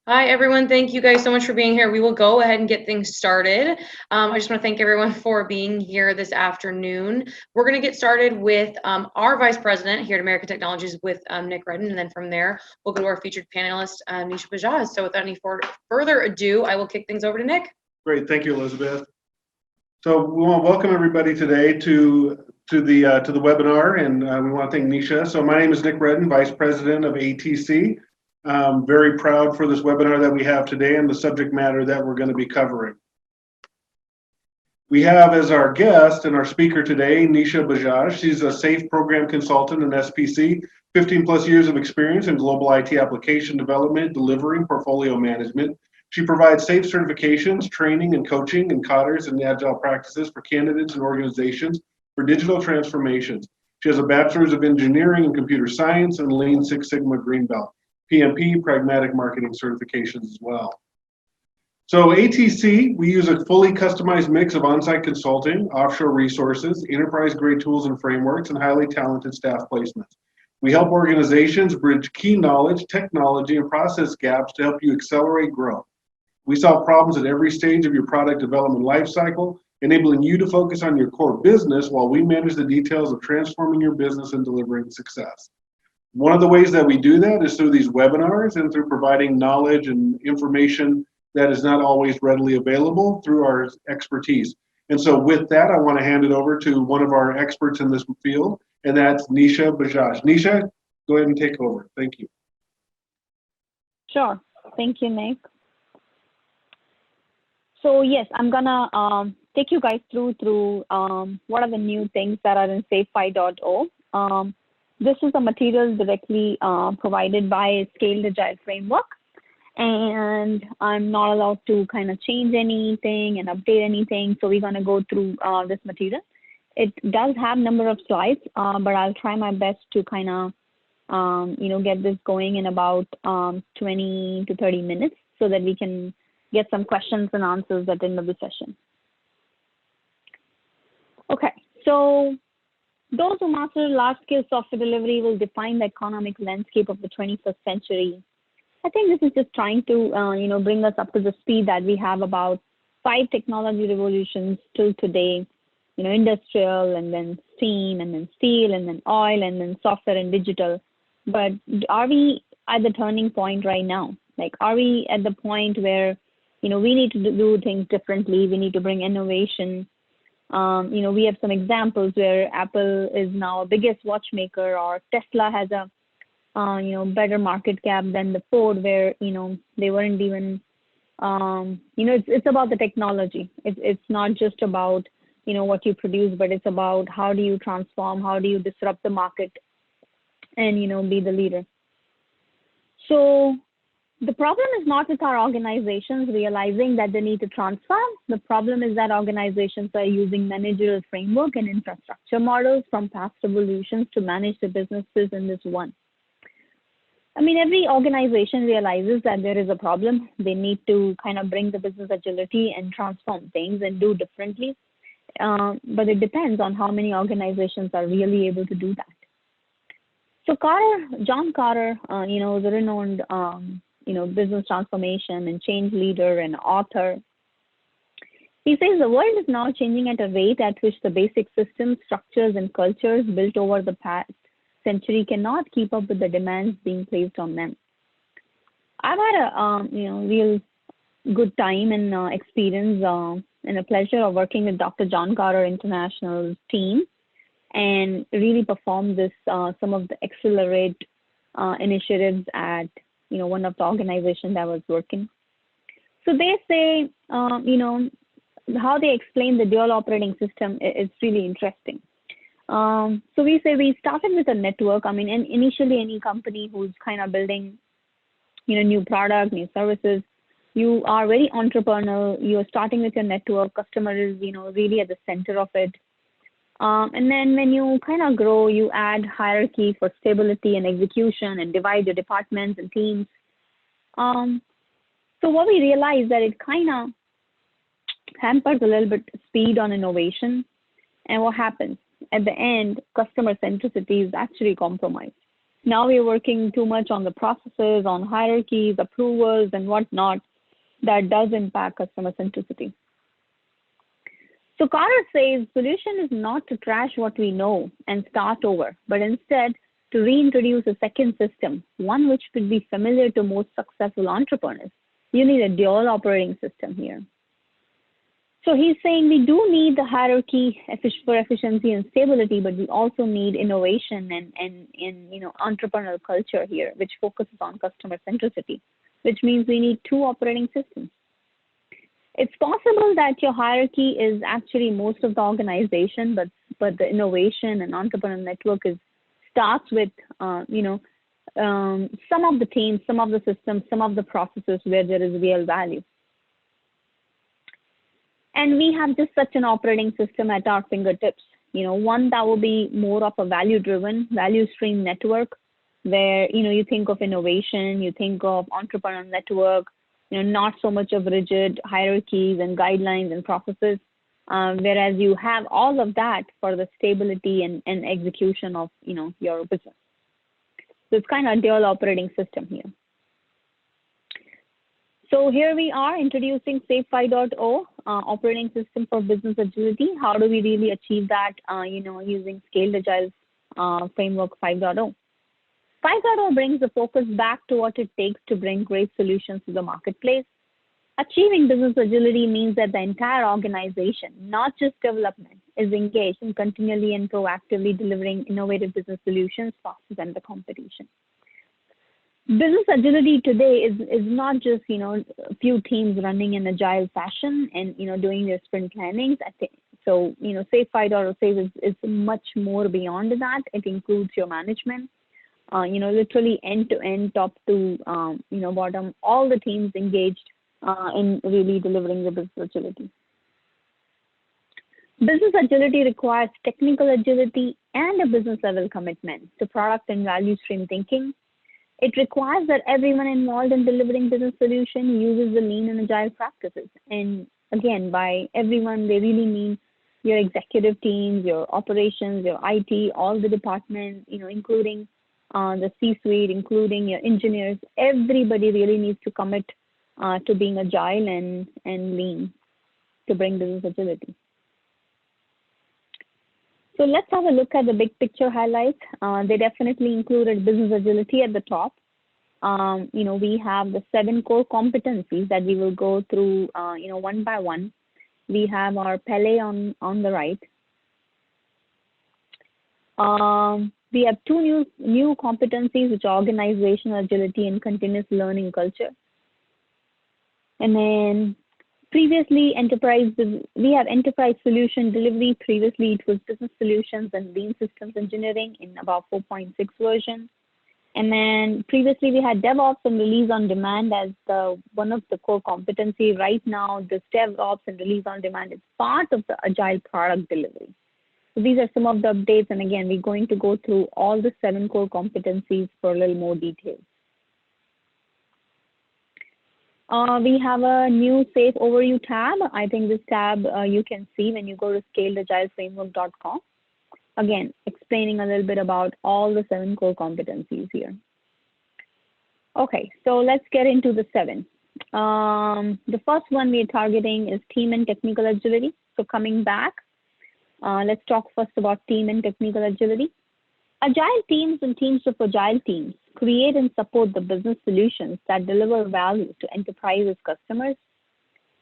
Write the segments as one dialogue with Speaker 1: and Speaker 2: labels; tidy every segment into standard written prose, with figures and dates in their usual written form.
Speaker 1: Hi, everyone. Thank you guys so much for being here. We will go ahead and get things started. I just want to thank everyone for being here this afternoon. We're going to get started with our Vice President here at American Technologies with Nick Redden, and then from there, we'll go to our featured panelist, Nisha Bajaj. So without any further ado, I will kick things over to Nick.
Speaker 2: Great. Thank you, Elizabeth. So we want to welcome everybody today to the webinar, and we want to thank Nisha. So my name is Nick Redden, Vice President of ATC. I'm very proud for this webinar that we have today and the subject matter that we're going to be covering. We have as our guest and our speaker today, Nisha Bajaj. She's a SAFE program consultant in SPC, 15 plus years of experience in global IT application development, delivering portfolio management. She provides SAFE certifications, training, and coaching in COTRs and agile practices for candidates and organizations for digital transformations. She has a bachelor's of engineering in computer science and Lean Six Sigma Green Belt, PMP, pragmatic marketing certifications as well. So ATC, we use a fully customized mix of on-site consulting, offshore resources, enterprise-grade tools and frameworks, and highly talented staff placements. We help organizations bridge key knowledge, technology, and process gaps to help you accelerate growth. We solve problems at every stage of your product development lifecycle, enabling you to focus on your core business while we manage the details of transforming your business and delivering success. One of the ways that we do that is through these webinars and through providing knowledge and information that is not always readily available through our expertise. And so with that, I want to hand it over to one of our experts in this field, and that's Nisha Bajaj. Nisha, go ahead and take over. Thank you.
Speaker 3: Sure. Thank you, Nick. So yes, I'm gonna take you guys through what are the new things that are in SAFE 5.0. This is a material directly provided by Scaled Agile Framework, and I'm not allowed to kind of change anything and update anything. So we're gonna go through this material. It does have a number of slides, but I'll try my best to kind of get this going in about 20 to 30 minutes so that we can get some questions and answers at the end of the session. Okay, so those who master large-scale software delivery will define the economic landscape of the 21st century. I think this is just trying to bring us up to the speed that we have about 5 technology revolutions till today. Industrial, and then steam, and then steel, and then oil, and then software and digital. But are we at the turning point right now? Like, are we at the point where we need to do things differently? We need to bring innovation. We have some examples where Apple is now a biggest watchmaker, or Tesla has a better market cap than the Ford, where they weren't even. It's about the technology. It's not just about what you produce, but it's about how do you transform, how do you disrupt the market, and be the leader. So the problem is not with our organizations realizing that they need to transform. The problem is that organizations are using managerial framework and infrastructure models from past revolutions to manage the businesses in this one. I mean, every organization realizes that there is a problem. They need to kind of bring the business agility and transform things and do differently. But it depends on how many organizations are really able to do that. So John Carter, is a renowned business transformation and change leader and author. He says the world is now changing at a rate at which the basic systems, structures, and cultures built over the past century cannot keep up with the demands being placed on them. I've had a real good time and experience and a pleasure of working with Dr. John Carter International's team, and really performed this some of the Accelerate initiatives at one of the organizations I was working. So they say how they explain the dual operating system is really interesting. So we say we started with a network. I mean, and initially any company who's kind of building new product, new services, you are very entrepreneurial. You're starting with your network. Customer is really at the center of it. And then when you kind of grow, you add hierarchy for stability and execution and divide your departments and teams. So what we realized that it kind of hampers a little bit speed on innovation. And what happens? At the end, customer centricity is actually compromised. Now we're working too much on the processes, on hierarchies, approvals, and whatnot. That does impact customer centricity. So Carter says, solution is not to trash what we know and start over, but instead to reintroduce a second system, one which could be familiar to most successful entrepreneurs. You need a dual operating system here. So he's saying we do need the hierarchy for efficiency and stability, but we also need innovation and entrepreneurial culture here, which focuses on customer centricity, which means we need two operating systems. It's possible that your hierarchy is actually most of the organization, but the innovation and entrepreneurial network starts with some of the teams, some of the systems, some of the processes where there is real value. And we have just such an operating system at our fingertips. One that will be more of a value-driven, value stream network, where you think of innovation, you think of entrepreneurial network, not so much of rigid hierarchies and guidelines and processes, whereas you have all of that for the stability and execution of your business. So it's kind of a dual operating system here. So here we are introducing SAFe 5.0 operating system for business agility. How do we really achieve that? Using Scaled Agile Framework 5.0. 5.0 brings the focus back to what it takes to bring great solutions to the marketplace. Achieving business agility means that the entire organization, not just development, is engaged in continually and proactively delivering innovative business solutions faster than the competition. Business agility today is not just a few teams running in agile fashion and doing their sprint plannings. So SAFe 5.0 is much more beyond that. It includes your management, literally end to end, top to bottom, all the teams engaged in really delivering the business agility. Business agility requires technical agility and a business level commitment to product and value stream thinking. It requires that everyone involved in delivering business solution uses the lean and agile practices. And again, by everyone, they really mean your executive teams, your operations, your IT, all the departments, including the C-suite, including your engineers. Everybody really needs to commit to being agile and lean to bring business agility. So let's have a look at the big picture highlights. They definitely included business agility at the top. We have the 7 core competencies that we will go through, one by one. We have our Pele on the right. We have 2 new competencies, which are organizational agility and continuous learning culture. And then previously, we have enterprise solution delivery. Previously, it was business solutions and lean systems engineering in about 4.6 version. And then previously, we had DevOps and release on demand as one of the core competency. Right now, this DevOps and release on demand is part of the agile product delivery. So these are some of the updates. And again, we're going to go through all the 7 core competencies for a little more detail. We have a new SAFe Overview tab. I think this tab you can see when you go to scaledagilepFramework.com. Again, explaining a little bit about all the 7 core competencies here. Okay, so let's get into the 7. The first one we're targeting is team and technical agility. So coming back, let's talk first about team and technical agility. Agile teams and teams of agile teams create and support the business solutions that deliver value to enterprises' customers.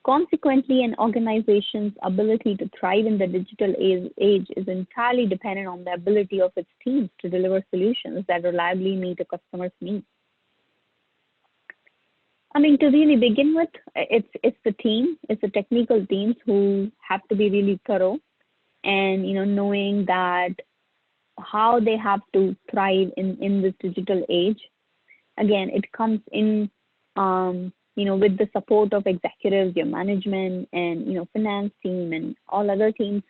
Speaker 3: Consequently, an organization's ability to thrive in the digital age is entirely dependent on the ability of its teams to deliver solutions that reliably meet a customer's needs. I mean, to really begin with, it's the team, it's the technical teams who have to be really thorough and, knowing that how they have to thrive in this digital age. Again, it comes in, with the support of executives, your management, and, finance team and all other teams.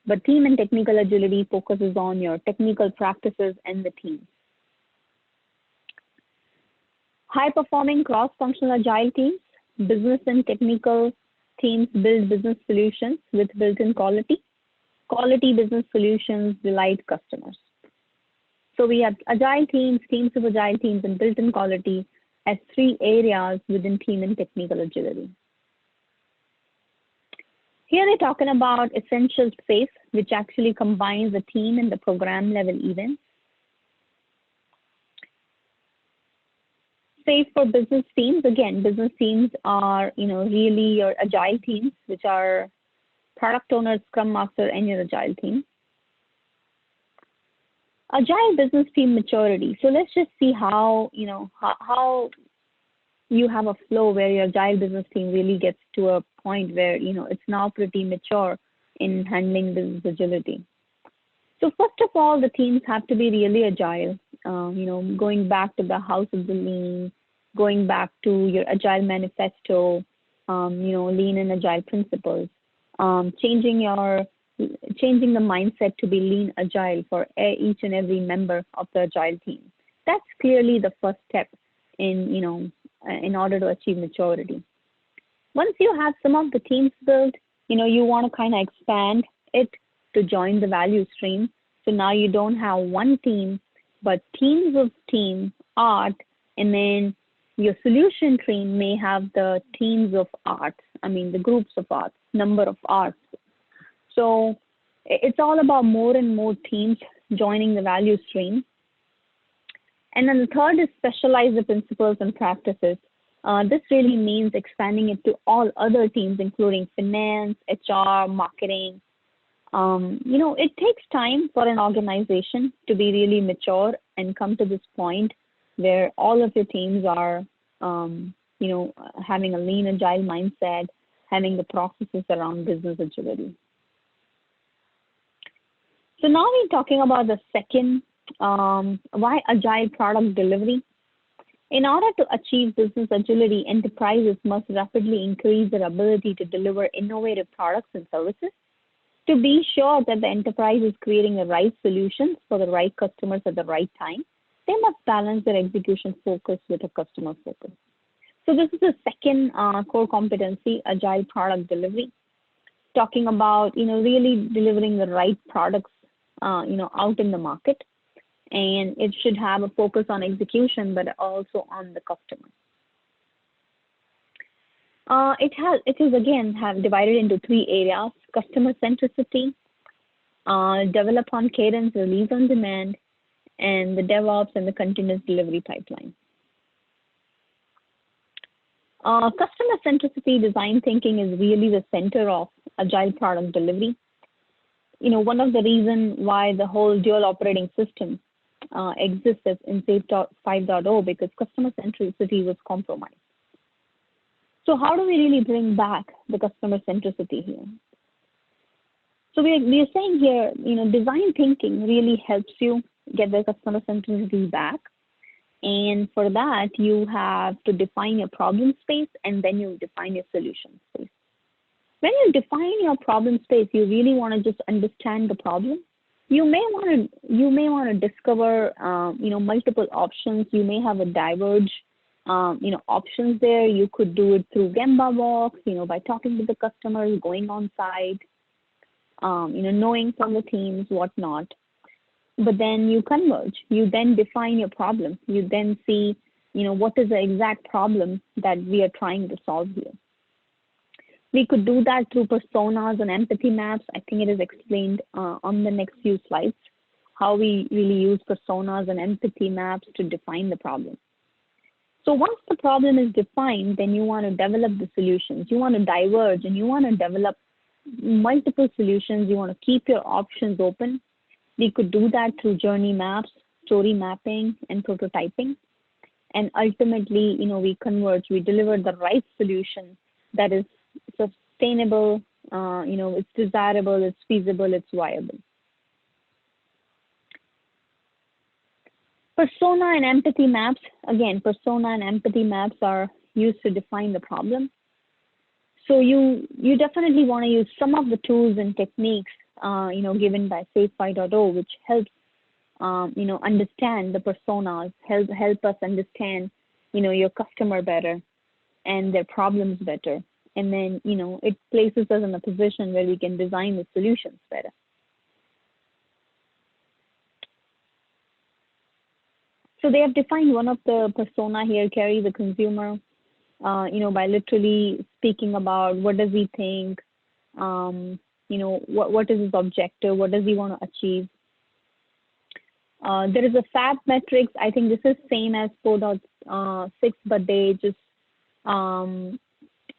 Speaker 3: But team and technical agility focuses on your technical practices and the team. High-performing cross-functional agile teams, business and technical teams build business solutions with built-in quality. Quality business solutions delight customers. So we have agile teams, teams of agile teams, and built-in quality as 3 areas within team and technical agility. Here they're talking about essential SAFe, which actually combines the team and the program level events. SAFe for business teams. Again, business teams are, really your agile teams, which are product owner, scrum master, and your agile team. Agile business team maturity. So let's just see how, how you have a flow where your agile business team really gets to a point where, it's now pretty mature in handling business agility. So first of all, the teams have to be really agile, going back to the house of the lean, going back to your agile manifesto, lean and agile principles, changing the mindset to be lean agile for each and every member of the agile team. That's clearly the first step in order to achieve maturity. Once you have some of the teams built, you want to kind of expand it to join the value stream. So now you don't have one team, but teams of team art, and then your solution team may have the teams of arts, the groups of arts, number of arts. So it's all about more and more teams joining the value stream. And then the third is specialize the principles and practices. This really means expanding it to all other teams, including finance, HR, marketing. It takes time for an organization to be really mature and come to this point where all of your teams are, having a lean agile mindset, having the processes around business agility. So now we're talking about the second, why agile product delivery. In order to achieve business agility, enterprises must rapidly increase their ability to deliver innovative products and services. To be sure that the enterprise is creating the right solutions for the right customers at the right time, they must balance their execution focus with a customer focus. So this is the second core competency, agile product delivery, talking about, really delivering the right products, out in the market. And it should have a focus on execution, but also on the customer. It is again divided into 3 areas: customer centricity, develop on cadence, release on demand, and the DevOps and the continuous delivery pipeline. Customer centricity design thinking is really the center of agile product delivery. One of the reasons why the whole dual operating system exists in SAFe 5.0 because customer centricity was compromised. So how do we really bring back the customer centricity here? So we are saying here, design thinking really helps you get the customer centricity back. And for that, you have to define your problem space and then you define your solution space. When you define your problem space, you really want to just understand the problem. You may want to discover, multiple options. You may have a diverge, options there. You could do it through Gemba walks, by talking to the customers, going on site, knowing from the teams, whatnot. But then you converge. You then define your problem. You then see, what is the exact problem that we are trying to solve here. We could do that through personas and empathy maps. I think it is explained on the next few slides, how we really use personas and empathy maps to define the problem. So once the problem is defined, then you want to develop the solutions. You want to diverge and you want to develop multiple solutions. You want to keep your options open. We could do that through journey maps, story mapping, and prototyping. And ultimately, we converge, we deliver the right solution that is sustainable, it's desirable, it's feasible, it's viable. Persona and empathy maps. Again, persona and empathy maps are used to define the problem. So you definitely want to use some of the tools and techniques, given by SAFe 5.0, which helps, understand the personas, help us understand, your customer better and their problems better. And then, it places us in a position where we can design the solutions better. So they have defined one of the persona here, Carrie, the consumer, by literally speaking about what does he think, what is his objective, what does he want to achieve. There is a FAB metrics. I think this is same as 4.6, but they just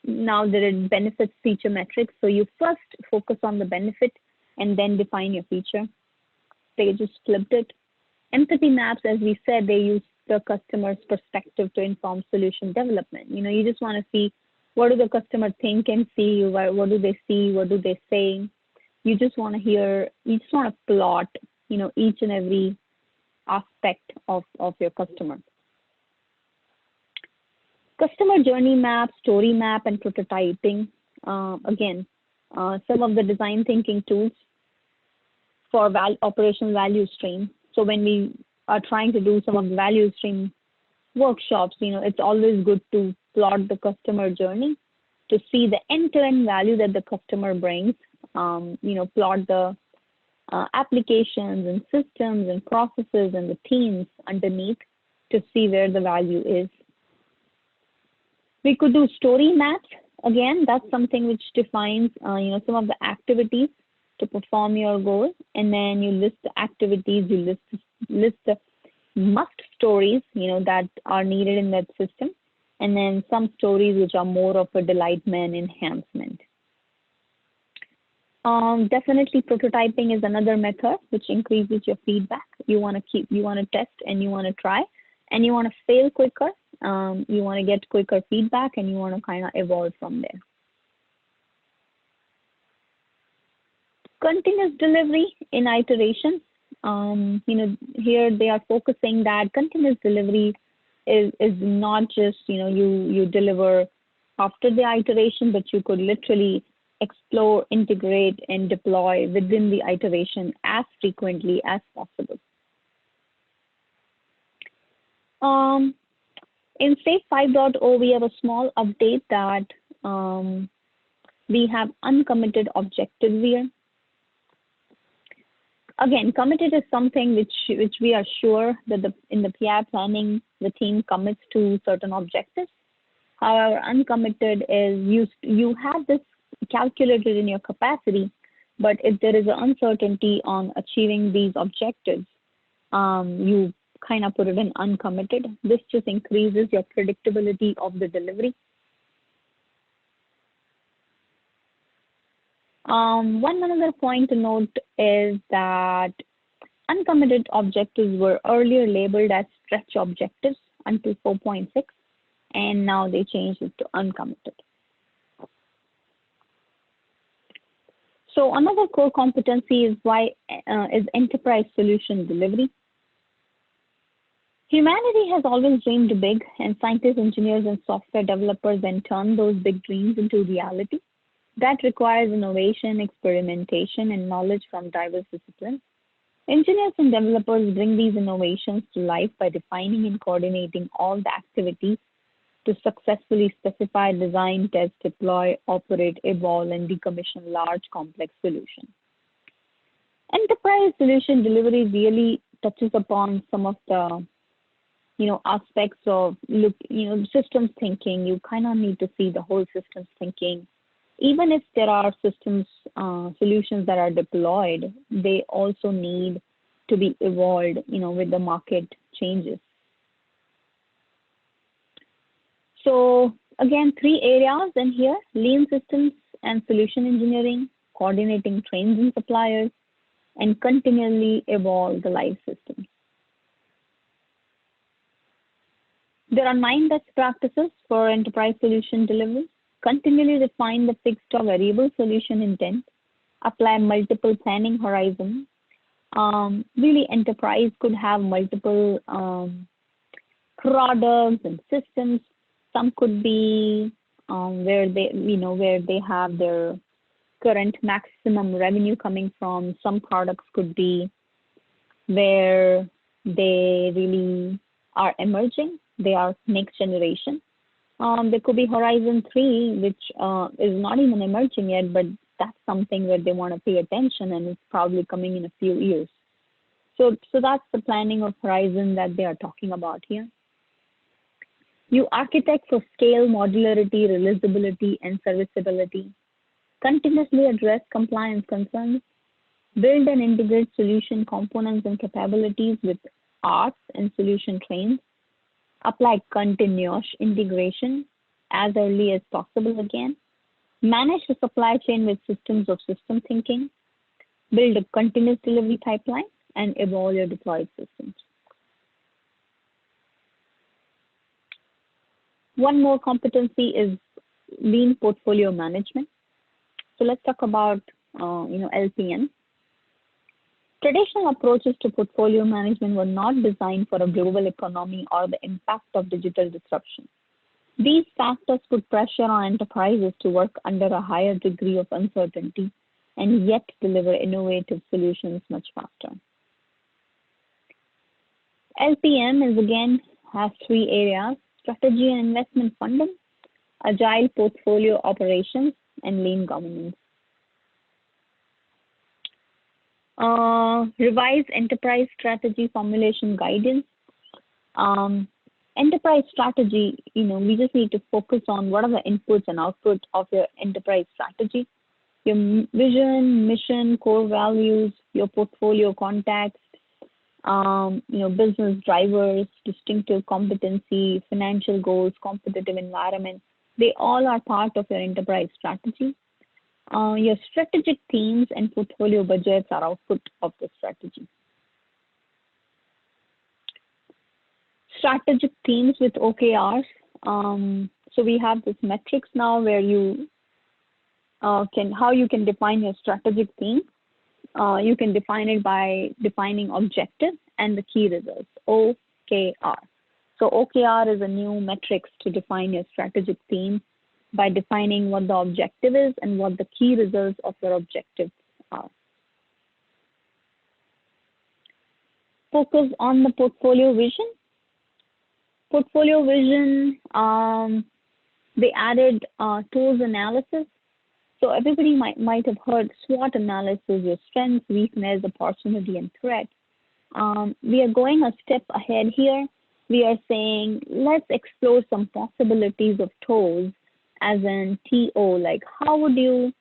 Speaker 3: now there are benefits feature metrics. So you first focus on the benefit and then define your feature. They just flipped it. Empathy maps, as we said, they use the customer's perspective to inform solution development. You just want to see what do the customer think and see, what do they see, what do they say. You just want to hear, you just want to plot, each and every aspect of your customer. Customer journey map, story map, and prototyping. Again, some of the design thinking tools for operational value stream. So when we are trying to do some of the value stream workshops, it's always good to plot the customer journey to see the end-to-end value that the customer brings. Plot the applications and systems and processes and the teams underneath to see where the value is. We could do story maps. Again, that's something which defines, some of the activities to perform your goal, and then you list the activities, you list the must stories, that are needed in that system, and then some stories which are more of a delightment enhancement. Definitely prototyping is another method which increases your feedback. You want to test and you want to try, and you want to fail quicker. You want to get quicker feedback, and you want to kind of evolve from there. Continuous delivery in iteration. Here they are focusing that continuous delivery is not just, you deliver after the iteration, but you could literally explore, integrate, and deploy within the iteration as frequently as possible. In SAFe 5.0, we have a small update that we have uncommitted objectives here. Again, committed is something which we are sure that in the PI planning, the team commits to certain objectives. However, uncommitted is you have this calculated in your capacity, but if there is an uncertainty on achieving these objectives, you kind of put it in uncommitted. This just increases your predictability of the delivery. One another point to note is that uncommitted objectives were earlier labeled as stretch objectives until 4.6, and now they changed it to uncommitted. So another core competency is enterprise solution delivery. Humanity has always dreamed big, and scientists, engineers, and software developers then turn those big dreams into reality. That requires innovation, experimentation, and knowledge from diverse disciplines. Engineers and developers bring these innovations to life by defining and coordinating all the activities to successfully specify, design, test, deploy, operate, evolve, and decommission large, complex solutions. Enterprise solution delivery really touches upon some of the aspects of systems thinking. You kind of need to see the whole systems thinking. Even if there are systems solutions that are deployed, they also need to be evolved, with the market changes. So again, 3 areas in here: lean systems and solution engineering, coordinating trends and suppliers, and continually evolve the live systems. There are 9 best practices for enterprise solution delivery. Continually define the fixed or variable solution intent. Apply multiple planning horizons. Really, enterprise could have multiple products and systems. Some could be where they have their current maximum revenue coming from. Some products could be where they really are emerging. They are next generation. There could be Horizon 3, which is not even emerging yet, but that's something where they want to pay attention, and it's probably coming in a few years. So that's the planning of horizon that they are talking about here. You architect for scale, modularity, realizability, and serviceability. Continuously address compliance concerns. Build and integrate solution components and capabilities with arts and solution trains. Apply continuous integration as early as possible again. Manage the supply chain with systems of system thinking. Build a continuous delivery pipeline and evolve your deployed systems. One more competency is lean portfolio management. So let's talk about LPM. Traditional approaches to portfolio management were not designed for a global economy or the impact of digital disruption. These factors put pressure on enterprises to work under a higher degree of uncertainty and yet deliver innovative solutions much faster. LPM has three areas: strategy and investment funding, agile portfolio operations, and lean governance. Revise enterprise strategy formulation guidance. Enterprise strategy, we just need to focus on what are the inputs and outputs of your enterprise strategy. Your vision, mission, core values, your portfolio context, business drivers, distinctive competency, financial goals, competitive environment. They all are part of your enterprise strategy. Your strategic themes and portfolio budgets are output of the strategy. Strategic themes with OKRs. So we have this metrics now where how you can define your strategic theme. You can define it by defining objective and the key results, OKR. So OKR is a new metrics to define your strategic theme by defining what the objective is and what the key results of your objectives are. Focus on the portfolio vision. Portfolio vision, they added tools analysis. So everybody might have heard SWOT analysis, your strengths, weakness, opportunity, and threat. We are going a step ahead here. We are saying, let's explore some possibilities of TOWS, as in TO, like how would you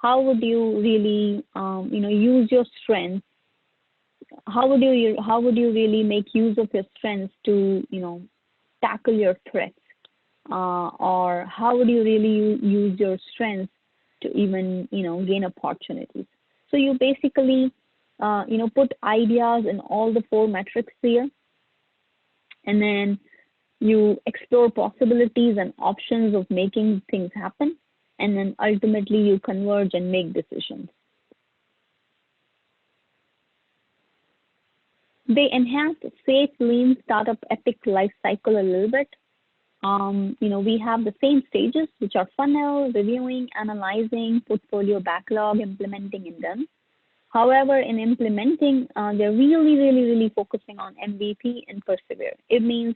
Speaker 3: really, use your strengths? How would you really make use of your strengths to, tackle your threats? Or how would you really use your strengths to even, gain opportunities? So you basically, put ideas in all the four metrics here, and then you explore possibilities and options of making things happen, and then ultimately you converge and make decisions. They enhance safe, lean startup epic life cycle a little bit. We have the same stages, which are funnel, reviewing, analyzing, portfolio backlog, implementing, and done. However, in implementing, they're really focusing on MVP and persevere. It means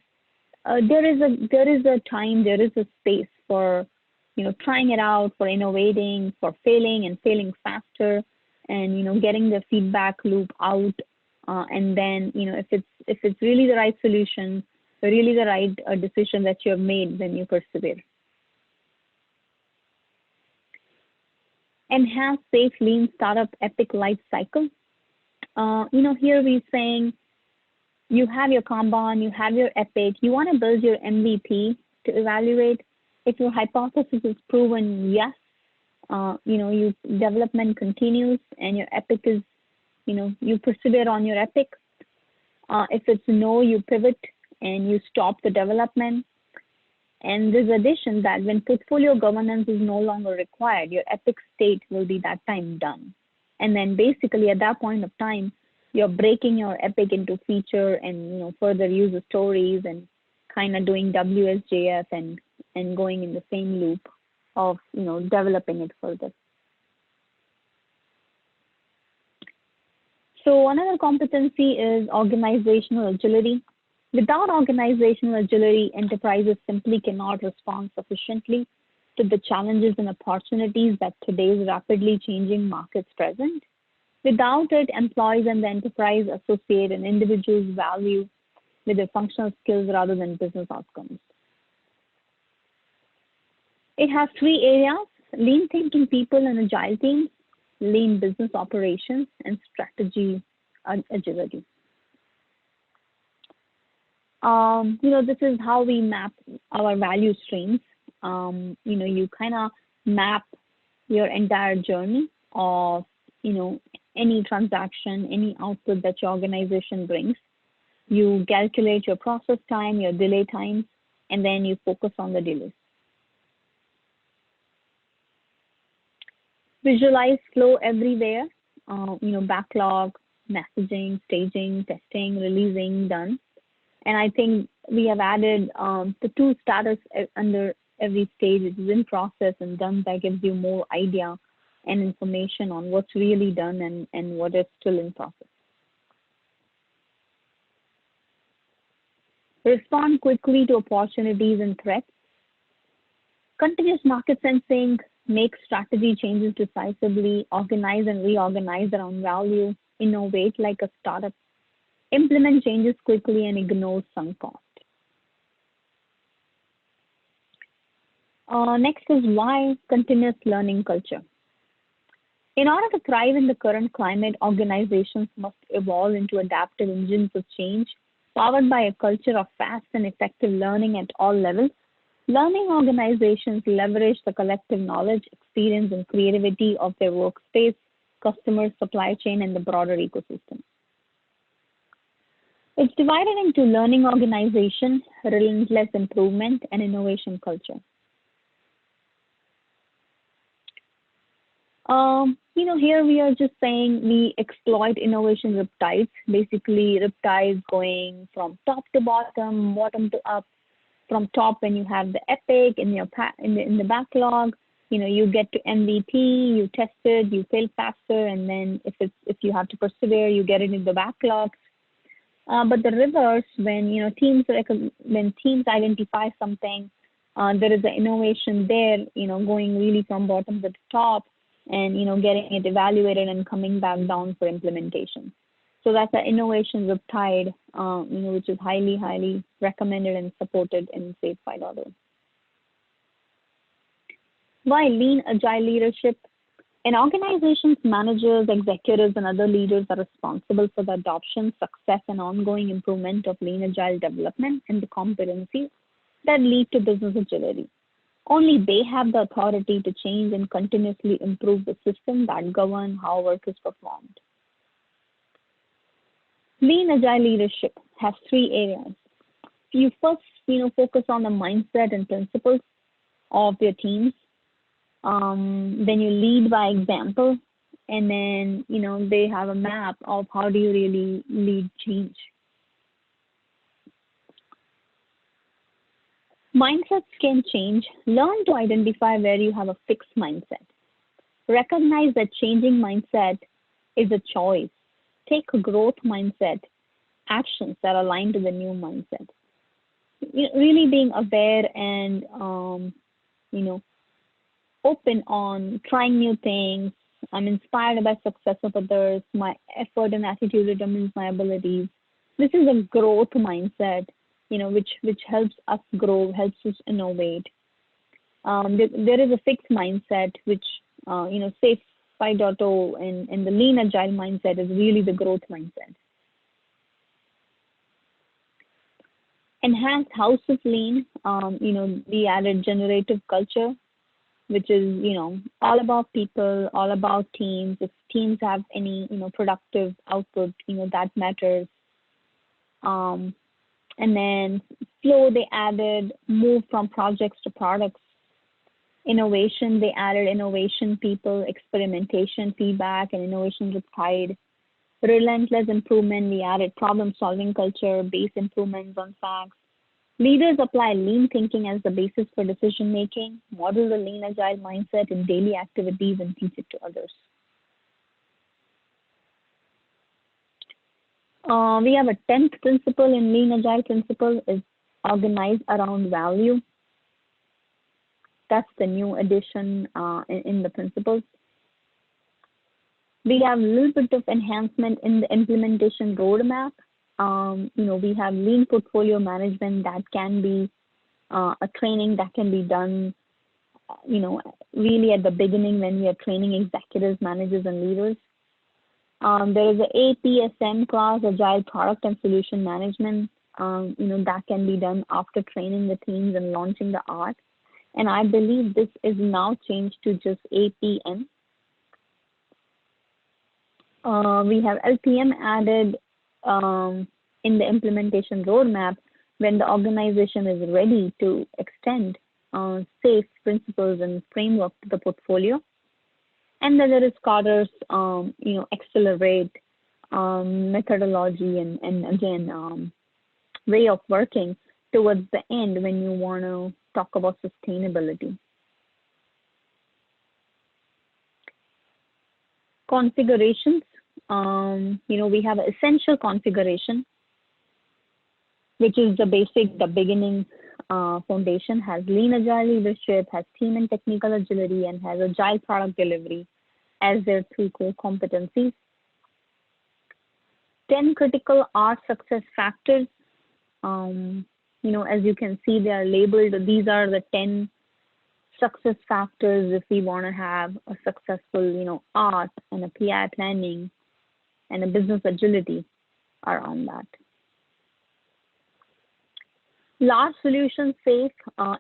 Speaker 3: there is a time, there is a space for trying it out, for innovating, for failing and failing faster, and getting the feedback loop out. And then if it's really the right solution, really the right decision that you have made, then you persevere. Enhance safe, lean startup epic life cycle. Here we're saying you have your Kanban, you have your epic, you want to build your MVP to evaluate if your hypothesis is proven, yes, your development continues and your epic is, you persevere on your epic. If it's no, you pivot and you stop the development. And there's addition that when portfolio governance is no longer required, your epic state will be that time done. And then basically at that point of time, you're breaking your epic into feature and further user stories and kind of doing WSJF and going in the same loop of developing it further. So another competency is organizational agility. Without organizational agility, enterprises simply cannot respond sufficiently to the challenges and opportunities that today's rapidly changing markets present. Without it, employees and the enterprise associate an individual's value with their functional skills rather than business outcomes. It has three areas: lean thinking people and agile teams, lean business operations, and strategy agility. This is how we map our value streams. You kind of map your entire journey of, any transaction, any output that your organization brings. You calculate your process time, your delay times, and then you focus on the delays. Visualize flow everywhere, backlog, messaging, staging, testing, releasing, done. And I think we have added the two status under every stage. It is in process and done. That gives you more idea and information on what's really done and what is still in process. Respond quickly to opportunities and threats. Continuous market sensing, make strategy changes decisively, organize and reorganize around value, innovate like a startup, implement changes quickly and ignore sunk cost. Next is why continuous learning culture. In order to thrive in the current climate, organizations must evolve into adaptive engines of change, powered by a culture of fast and effective learning at all levels. Learning organizations leverage the collective knowledge, experience, and creativity of their workspace, customers, supply chain, and the broader ecosystem. It's divided into learning organization, relentless improvement, and innovation culture. Here we are just saying we exploit innovation riptides, basically riptides going from top to bottom, bottom to up. From top, when you have the epic in the backlog, you get to MVP, you test it, you fail faster, and then if you have to persevere, you get it in the backlog. But the reverse, when teams identify something, there is an innovation there, going really from bottom to the top, and getting it evaluated and coming back down for implementation. So that's an innovation riptide, which is highly, highly recommended and supported in SAFe 5.0. Why lean agile leadership? An organization's managers, executives, and other leaders are responsible for the adoption, success, and ongoing improvement of lean agile development and the competencies that lead to business agility. Only they have the authority to change and continuously improve the system that govern how work is performed. Lean agile leadership has three areas. You first, focus on the mindset and principles of your teams. Then you lead by example, and then, they have a map of how do you really lead change. Mindsets can change. Learn to identify where you have a fixed mindset. Recognize that changing mindset is a choice. Take a growth mindset, actions that align to the new mindset. Really being aware and, open on trying new things. I'm inspired by success of others. My effort and attitude determines my abilities. This is a growth mindset, which helps us grow, helps us innovate. There is a fixed mindset, which, SAFe 5.0 and the lean agile mindset is really the growth mindset. Enhanced house of lean, we added generative culture, which is, all about people, all about teams. If teams have any, productive output, that matters. And then flow, they added move from projects to products. Innovation, they added innovation people, experimentation, feedback, and innovation riptide. Relentless improvement, we added problem-solving culture, based improvements on facts. Leaders apply lean thinking as the basis for decision-making, model the lean agile mindset in daily activities, and teach it to others. We have a 10th principle in lean agile principle is organize around value. That's the new addition in the principles. We have a little bit of enhancement in the implementation roadmap. We have lean portfolio management that can be a training that can be done, really at the beginning when we are training executives, managers, and leaders. There is a APSM class, Agile Product and Solution Management. That can be done after training the teams and launching the art. And I believe this is now changed to just APM. We have LPM added in the implementation roadmap when the organization is ready to extend safe principles and framework to the portfolio. And then there is Carter's, accelerate methodology and again, way of working towards the end when you want to talk about sustainability. Configurations, we have an essential configuration, which is the basic, the beginning foundation, has lean agile leadership, has team and technical agility, and has agile product delivery as their 3 core competencies. 10 critical art success factors. As you can see, they are labeled. These are the 10 success factors if we want to have a successful, art and a PI planning and a business agility around that. Large solution safe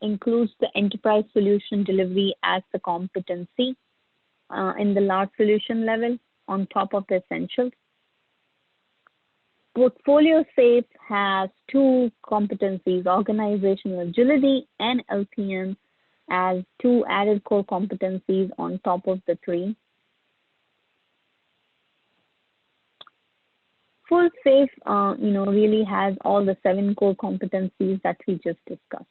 Speaker 3: includes the enterprise solution delivery as the competency in the large solution level on top of the essentials. Portfolio safe has 2 competencies, organizational agility and LPM, as 2 added core competencies on top of the 3. Full safe, really has all the 7 core competencies that we just discussed.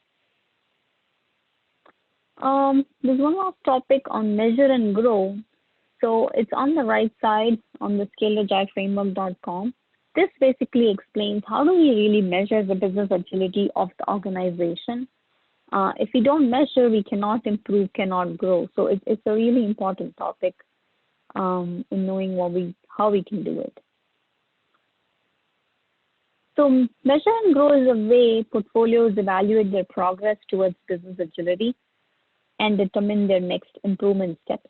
Speaker 3: There's one last topic on measure and grow. So it's on the right side on the scaleagileframework.com. This basically explains how do we really measure the business agility of the organization. If we don't measure, we cannot improve, cannot grow. So it's a really important topic in knowing how we can do it. So measure and grow is a way portfolios evaluate their progress towards business agility and determine their next improvement steps.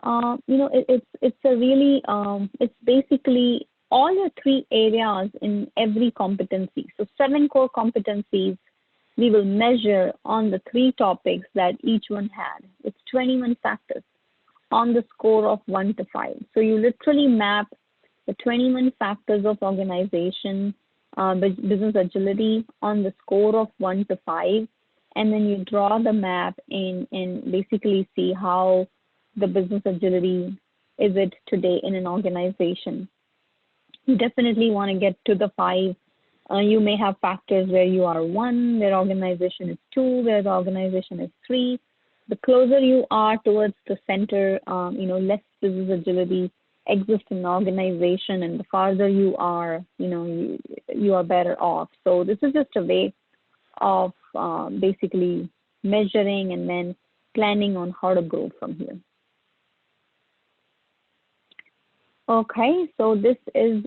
Speaker 3: It's a really, it's basically all your 3 areas in every competency. So 7 core competencies we will measure on the 3 topics that each one had. It's 21 factors on the score of 1 to 5. So you literally map the 21 factors of organization, business agility on the score of 1 to 5, and then you draw the map and basically see how the business agility is it today in an organization. You definitely want to get to the 5. You may have factors where you are 1, where organization is 2, where the organization is 3. The closer you are towards the center, less business agility exists in the organization, and the farther you are, you are better off. So this is just a way of basically measuring and then planning on how to grow from here. Okay, so this is,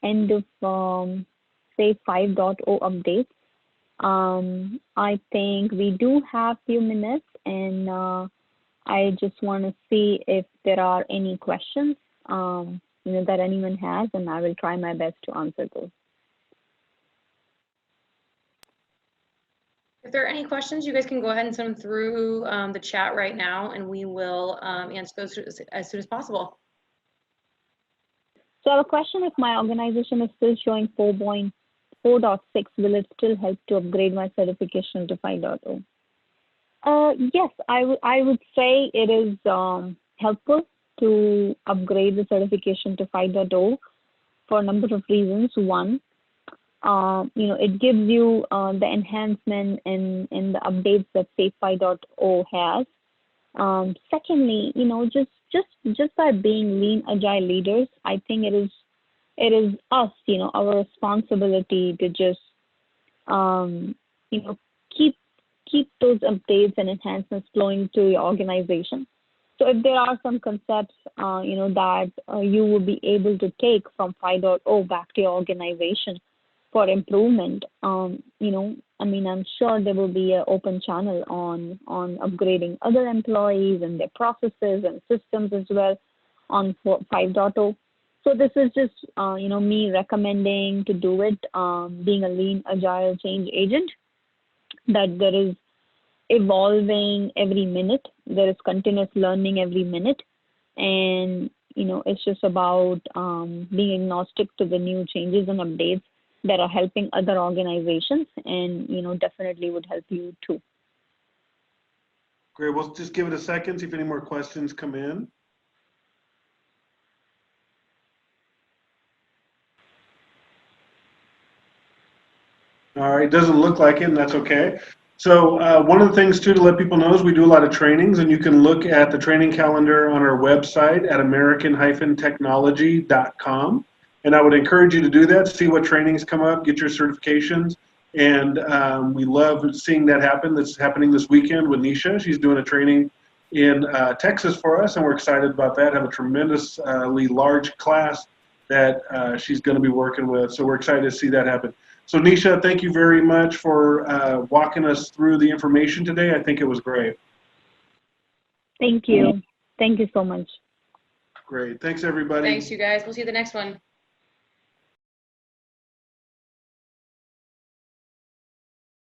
Speaker 3: end of SAFe 5.0 updates. I think we do have few minutes, and I just want to see if there are any questions, that anyone has, and I will try my best to answer those.
Speaker 1: If there are any questions, you guys can go ahead and send them through the chat right now, and we will answer those as soon as possible.
Speaker 3: So I have a question: if my organization is still showing 4.6, will it still help to upgrade my certification to 5.0? Yes, I would say it is helpful to upgrade the certification to 5.0 for a number of reasons. One, it gives you the enhancement and the updates that SAFe 5.0 has. Secondly, just by being lean agile leaders, I think it is us, our responsibility to just keep those updates and enhancements flowing to your organization. So if there are some concepts, that you will be able to take from 5.0 back to your organization for improvement, I'm sure there will be an open channel on upgrading other employees and their processes and systems as well on 5.0. So this is just, me recommending to do it, being a lean, agile change agent, that there is evolving every minute. There is continuous learning every minute. And, it's just about being agnostic to the new changes and updates that are helping other organizations and, definitely would help you too.
Speaker 2: Great. We'll just give it a second, see if any more questions come in. All right, doesn't look like it, and that's okay. So one of the things too to let people know is we do a lot of trainings, and you can look at the training calendar on our website at american-technology.com. And I would encourage you to do that, see what trainings come up, get your certifications. And we love seeing that happen. That's happening this weekend with Nisha. She's doing a training in Texas for us, and we're excited about that. Have a tremendously large class that she's going to be working with. So we're excited to see that happen. So Nisha, thank you very much for walking us through the information today. I think it was great.
Speaker 3: Thank you. Thank you so much.
Speaker 2: Great. Thanks, everybody.
Speaker 1: Thanks, you guys. We'll see you the next one.